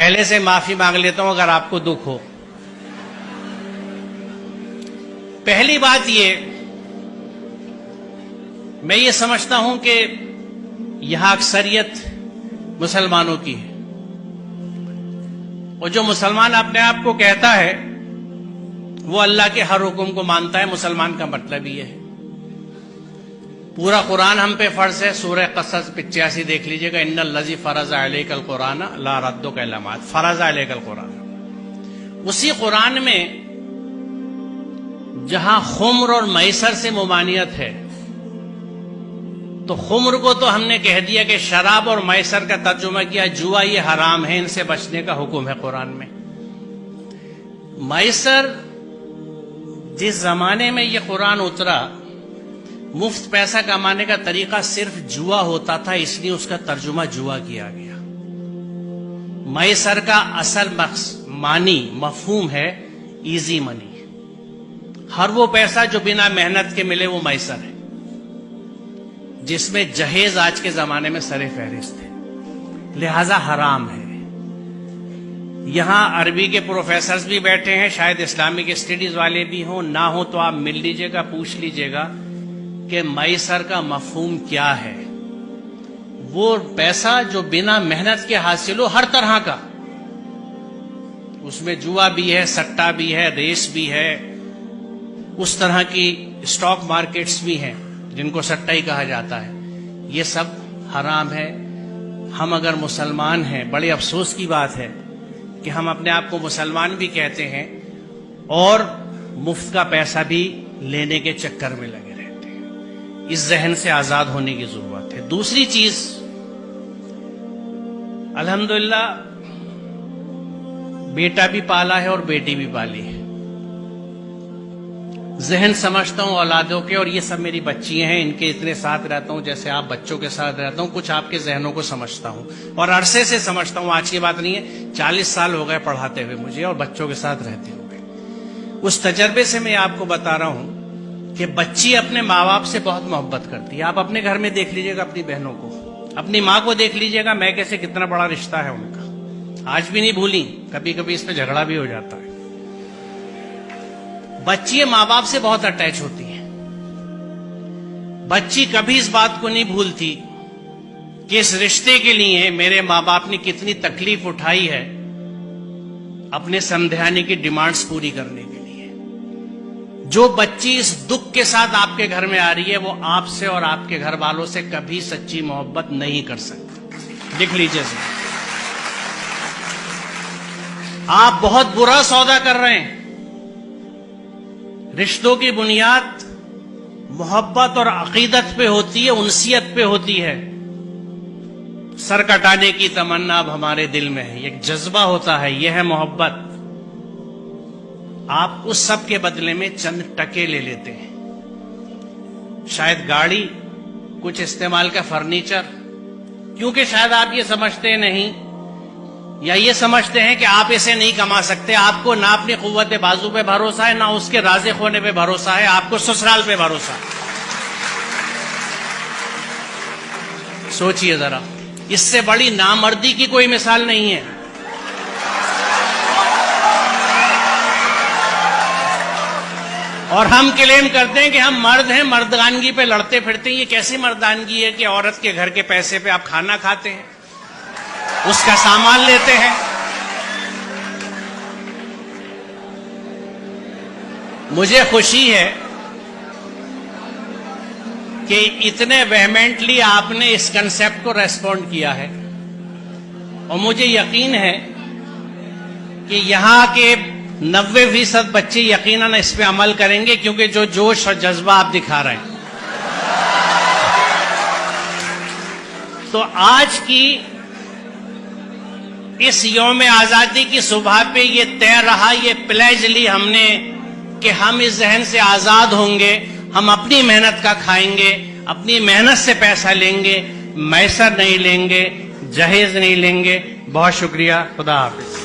پہلے سے معافی مانگ لیتا ہوں اگر آپ کو دکھ ہو۔ پہلی بات یہ، میں یہ سمجھتا ہوں کہ یہاں اکثریت مسلمانوں کی ہے، اور جو مسلمان اپنے آپ کو کہتا ہے وہ اللہ کے ہر حکم کو مانتا ہے۔ مسلمان کا مطلب یہ ہے، پورا قرآن ہم پہ فرض ہے۔ سورہ قصص 85 دیکھ لیجئے گا، ان الذی فرض علیک القرآن لا ردک الی معاد، فرض علیک القرآن۔ اسی قرآن میں جہاں خمر اور میسر سے ممانعت ہے، تو خمر کو تو ہم نے کہہ دیا کہ شراب اور میسر کا ترجمہ کیا جوا، یہ حرام ہے، ان سے بچنے کا حکم ہے قرآن میں۔ میسر، جس زمانے میں یہ قرآن اترا، مفت پیسہ کمانے کا طریقہ صرف جوا ہوتا تھا، اس لیے اس کا ترجمہ جوا کیا گیا۔ میسر کا اصل معنی مفہوم ہے ایزی منی، ہر وہ پیسہ جو بنا محنت کے ملے وہ میسر ہے، جس میں جہیز آج کے زمانے میں سر فہرست ہے، لہذا حرام ہے۔ یہاں عربی کے پروفیسرز بھی بیٹھے ہیں، شاید اسلامک اسٹڈیز والے بھی ہوں، نہ ہوں تو آپ مل لیجئے گا، پوچھ لیجئے گا کہ میسر کا مفہوم کیا ہے۔ وہ پیسہ جو بنا محنت کے حاصل ہو، ہر طرح کا، اس میں جوا بھی ہے، سٹا بھی ہے، ریس بھی ہے، اس طرح کی اسٹاک مارکیٹس بھی ہیں جن کو سٹا ہی کہا جاتا ہے، یہ سب حرام ہے۔ ہم اگر مسلمان ہیں، بڑے افسوس کی بات ہے کہ ہم اپنے آپ کو مسلمان بھی کہتے ہیں اور مفت کا پیسہ بھی لینے کے چکر میں لگے رہتے ہیں۔ اس ذہن سے آزاد ہونے کی ضرورت ہے۔ دوسری چیز، الحمدللہ بیٹا بھی پالا ہے اور بیٹی بھی پالی ہے، ذہن سمجھتا ہوں اولادوں کے، اور یہ سب میری بچیاں ہیں، ان کے اتنے ساتھ رہتا ہوں جیسے آپ بچوں کے ساتھ رہتا ہوں، کچھ آپ کے ذہنوں کو سمجھتا ہوں اور عرصے سے سمجھتا ہوں، آج کی بات نہیں ہے، 40 سال ہو گئے پڑھاتے ہوئے مجھے اور بچوں کے ساتھ رہتے ہوئے۔ اس تجربے سے میں آپ کو بتا رہا ہوں کہ بچی اپنے ماں باپ سے بہت محبت کرتی ہے۔ آپ اپنے گھر میں دیکھ لیجئے گا، اپنی بہنوں کو، اپنی ماں کو دیکھ لیجئے گا، میں کیسے کتنا بڑا رشتہ ہے ان کا، آج بھی نہیں بھولی، کبھی کبھی اس پہ جھگڑا بھی ہو جاتا ہے۔ بچی ماں باپ سے بہت اٹیچ ہوتی ہیں، بچی کبھی اس بات کو نہیں بھولتی کہ اس رشتے کے لیے میرے ماں باپ نے کتنی تکلیف اٹھائی ہے اپنے سمدھانے کی ڈیمانڈز پوری کرنے کے لیے۔ جو بچی اس دکھ کے ساتھ آپ کے گھر میں آ رہی ہے، وہ آپ سے اور آپ کے گھر والوں سے کبھی سچی محبت نہیں کر سکتی، لکھ لیجیے۔ آپ بہت برا سودا کر رہے ہیں۔ رشتوں کی بنیاد محبت اور عقیدت پہ ہوتی ہے، انسیت پہ ہوتی ہے۔ سر کٹانے کی تمنا اب ہمارے دل میں ہے، ایک جذبہ ہوتا ہے، یہ ہے محبت۔ آپ اس سب کے بدلے میں چند ٹکے لے لیتے ہیں، شاید گاڑی، کچھ استعمال کا فرنیچر، کیونکہ شاید آپ یہ سمجھتے نہیں یا یہ سمجھتے ہیں کہ آپ اسے نہیں کما سکتے۔ آپ کو نہ اپنی قوت بازو پہ بھروسہ ہے، نہ اس کے رازق ہونے پہ بھروسہ ہے، آپ کو سسرال پہ بھروسہ ہے۔ سوچئے ذرا، اس سے بڑی نامردی کی کوئی مثال نہیں ہے۔ اور ہم کلیم کرتے ہیں کہ ہم مرد ہیں، مردانگی پہ لڑتے پھرتے ہیں۔ یہ کیسی مردانگی ہے کہ عورت کے گھر کے پیسے پہ آپ کھانا کھاتے ہیں، اس کا سامان لیتے ہیں؟ مجھے خوشی ہے کہ اتنے ویہمنٹلی آپ نے اس کنسپٹ کو ریسپونڈ کیا ہے، اور مجھے یقین ہے کہ یہاں کے 90% بچے یقیناً اس پہ عمل کریں گے، کیونکہ جو جوش اور جذبہ آپ دکھا رہے ہیں۔ تو آج کی اس یوم آزادی کی صبح پہ یہ طے رہا، یہ پلیج لی ہم نے کہ ہم اس ذہن سے آزاد ہوں گے، ہم اپنی محنت کا کھائیں گے، اپنی محنت سے پیسہ لیں گے، میسر نہیں لیں گے، جہیز نہیں لیں گے۔ بہت شکریہ، خدا حافظ۔